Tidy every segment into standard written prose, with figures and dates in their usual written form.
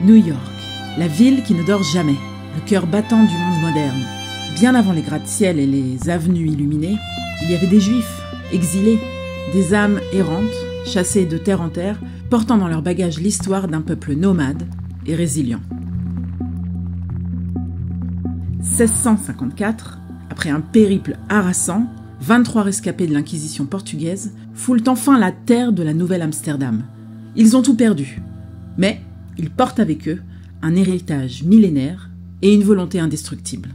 New York, la ville qui ne dort jamais, le cœur battant du monde moderne. Bien avant les gratte-ciel et les avenues illuminées, il y avait des juifs, exilés, des âmes errantes, chassées de terre en terre, portant dans leur bagage l'histoire d'un peuple nomade et résilient. 1654, après un périple harassant, 23 rescapés de l'Inquisition portugaise foulent enfin la terre de la Nouvelle-Amsterdam. Ils ont tout perdu, mais ils portent avec eux un héritage millénaire et une volonté indestructible.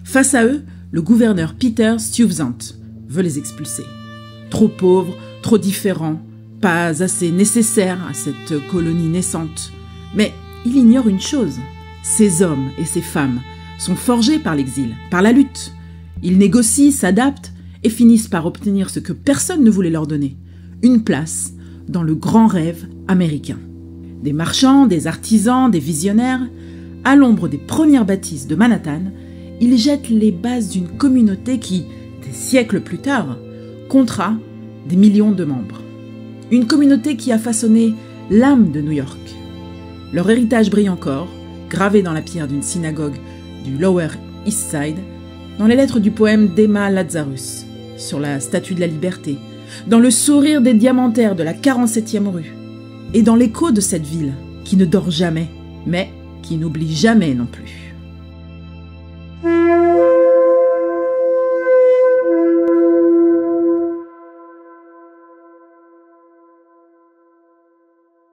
Face à eux, le gouverneur Peter Stuyvesant veut les expulser. Trop pauvres, trop différents, pas assez nécessaires à cette colonie naissante. Mais il ignore une chose, ces hommes et ces femmes sont forgés par l'exil, par la lutte. Ils négocient, s'adaptent et finissent par obtenir ce que personne ne voulait leur donner, une place dans le grand rêve américain. Des marchands, des artisans, des visionnaires, à l'ombre des premières bâtisses de Manhattan, ils jettent les bases d'une communauté qui, des siècles plus tard, comptera des millions de membres. Une communauté qui a façonné l'âme de New York. Leur héritage brille encore, gravé dans la pierre d'une synagogue du Lower East Side, dans les lettres du poème d'Emma Lazarus, sur la Statue de la Liberté, dans le sourire des diamantaires de la 47e rue, et dans l'écho de cette ville qui ne dort jamais, mais qui n'oublie jamais non plus.